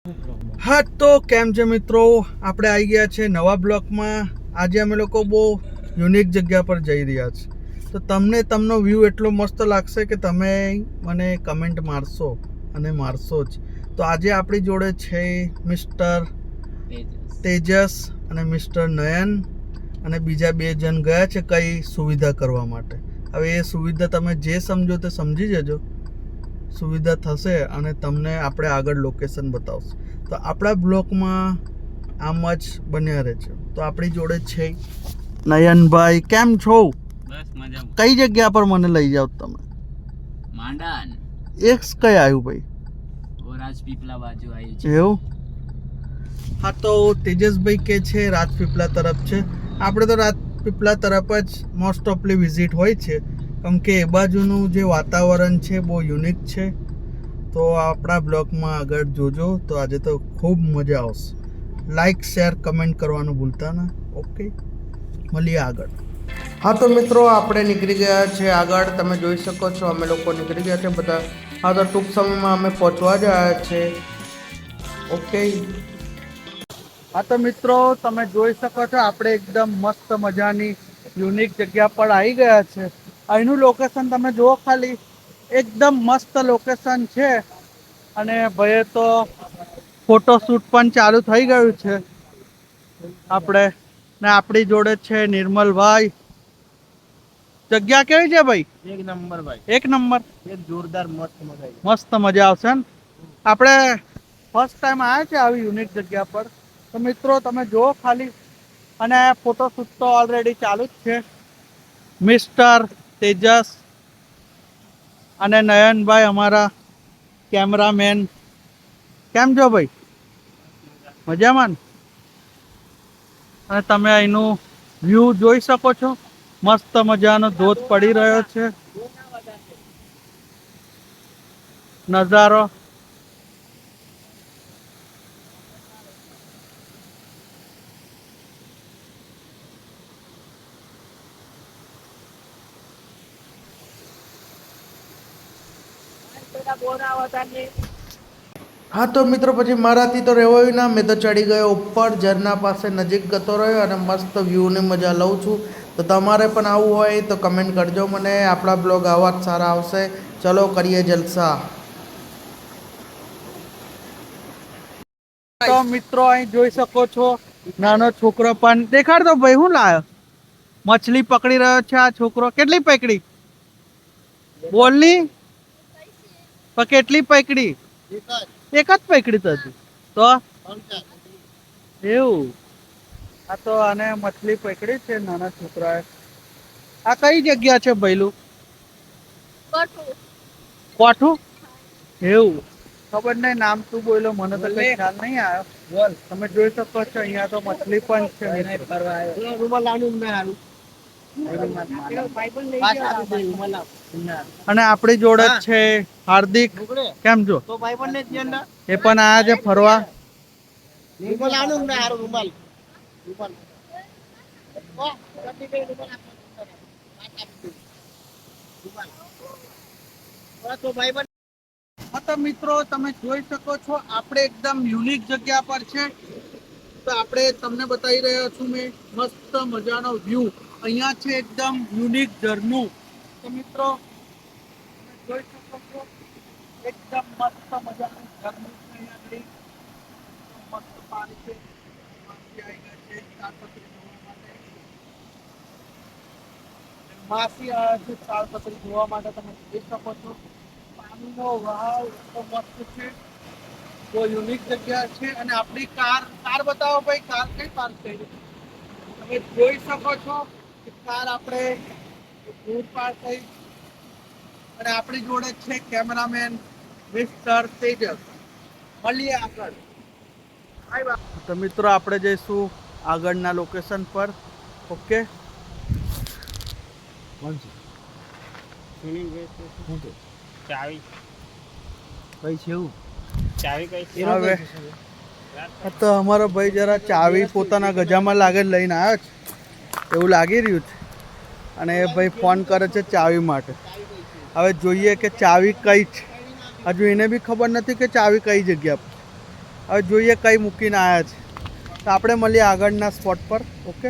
હા તો કેમ છે મિત્રો, આપણે આવી ગયા છે નવા બ્લોકમાં. આજે અમે લોકો બહુ યુનિક જગ્યા પર જઈ રહ્યા છે, તો તમને વ્યૂ એટલો મસ્ત લાગશે કે તમે મને કમેન્ટ મારશો અને મારશો જ. તો આજે આપણી જોડે છે મિસ્ટર તેજસ અને મિસ્ટર નયન, અને બીજા 2 જણ ગયા છે કઈ સુવિધા કરવા માટે. હવે એ સુવિધા તમે જે સમજો તે સમજી જજો, સુવિધા થશે અને તમને આપણે આગળ લોકેશન બતાવશું. તો આપણા બ્લોકમાં આમ જ બન્યા રહે છે. તો આપણી જોડે છે નયનભાઈ. કેમ છો? બસ મજામાં. કઈ જગ્યા પર મને લઈ જાઓ તમે? માંડાન એક કઈ આવ્યું ભાઈ? રાજપીપળા બાજુ આવ્યું છે. એવું? હા તો તેજસભાઈ કે છે રાજપીપળા તરફ છે. આપણે તો રાજપીપળા તરફ જ મોસ્ટ ઓફલી વિઝિટ હોય છે, કેમ કે એ બાજુનું જે વાતાવરણ છે બહુ યુનિક છે. તો આપણા બ્લોગમાં આગળ જોજો. તો આજે તો ખૂબ મજા આવશે. લાઈક શેર કમેન્ટ કરવાનું ભૂલતા ના. ઓકે, મળીએ આગળ. હા તો મિત્રો, આપણે નીકળી ગયા છે આગળ. તમે જોઈ શકો છો અમે લોકો નીકળી ગયા છે બધા. હા તો ટૂંક સમયમાં અમે પહોંચવા જ આવ્યા છે. ઓકે. હા તો મિત્રો, તમે જોઈ શકો છો આપણે એકદમ મસ્ત મજાની યુનિક જગ્યા પર આવી ગયા છે. અહીંનું લોકેશન તમે જુઓ ખાલી, એકદમ મસ્ત લોકેશન છે. અને ભાઈએ તો ફોટોશૂટ પણ ચાલુ થઈ ગયું છે. આપણે ને આપણી જોડે છે નિર્મલભાઈ. જગ્યા કેવી છે ભાઈ? એક નંબર ભાઈ, એક નંબર, એક જોરદાર મસ્ત મજા. મસ્ત મજા આવશે ને. આપણે ફર્સ્ટ ટાઈમ આવ્યા છે આવી યુનિક જગ્યા પર. તો મિત્રો તમે જુઓ ખાલી, અને ફોટોશૂટ તો ઓલરેડી ચાલુ જ છે. મિસ્ટર તેજસ અને નયનભાઈ અમારા કેમેરામેન. કેમ છો ભાઈ? મજામાં? અને તમે અહીંનું વ્યૂ જોઈ શકો છો. મસ્ત મજાનો ધોધ પડી રહ્યો છે. નજારો હા તો મિત્રો, પછી મારાથી તો રહેવાયું ના. મેં તો ચડી ગયો ઉપર ઝરના પાસે, નજીક જતો રહ્યો અને મસ્ત વ્યૂની મજા લઉં છું. તો તમારે પણ આવવું હોય તો કમેન્ટ કરજો મને. આપણા બ્લોગ આવા જ સારા આવશે. ચલો કરીએ જલસા. તો મિત્રો અહીં જોઈ શકો છો નાનો છોકરો પણ દેખાડતો. ભાઈ શું લાયો? મછલી પકડી રહ્યો છે આ છોકરો. કેટલી પકડી? બોલની. પણ કેટલી પકડી? એક જ પકડી તો હતી. તો એવું? આ તો આને મછલી પકડી છે નાના છોકરાએ. આ કઈ જગ્યા છે ભઈલું? કોઠું? એવું? ખબર નહીં, નામ શું બોલ્યો મને તો કઈ ખ્યાલ નહીં આવ્યો. બોલ. તમે જોઈ શકો છો અહીંયા તો મછલી પણ છે. અને આપણી જોડે જ છે હાર્દિક. કેમ છો? એ પણ આયા છે ફરવા. હા તો મિત્રો, તમે જોઈ શકો છો આપણે એકદમ યુનિક જગ્યા પર છે. તો આપણે તમને બતાવી રહ્યો છું મેં મસ્ત મજાનો વ્યૂ. અહીંયા છે એકદમ યુનિક ઝરણું. તો મિત્રો તમે જોઈ શકો છો એકદમ મસ્ત મજાનું ઝરણું છે. અહીંયા મસ્ત પાણી છે. માસી આવી ગયા છે તાડપત્રી જોવા માટે. માસી આવ્યા છે તાડપત્રી જોવા માટે. તમે જોઈ શકો છો પાણીનો વહાવ એટલો મસ્ત છે. બહુ યુનિક જગ્યા છે. અને આપણી કાર બતાવો ભાઈ. કાર કઈ પાર્ક થઈ? તમે જોઈ શકો છો કે કાર આપણે દૂર પાર્ક થઈ. અને આપણી જોડે છે કેમેરામેન મિસ્ટર તેજસ. મળીએ આગળ. તો મિત્રો આપણે જઈશું આગળના લોકેશન પર. ઓકે. ચાવી કઈ છે એવું? ચાવી કઈ હવે તો અમારો ભાઈ જરા ચાવી પોતાના ગજામાં લાગે લઈને આવ્યો છે એવું લાગી રહ્યું છે. અને એ ભાઈ ફોન કરે છે ચાવી માટે. હવે જોઈએ કે ચાવી કઈ છે. હજુ એને બી ખબર નથી કે ચાવી કઈ જગ્યા પર. હવે જોઈએ કઈ મૂકીને આવ્યા છે તો આપણે મળીએ આગળના સ્પોટ પર. ઓકે.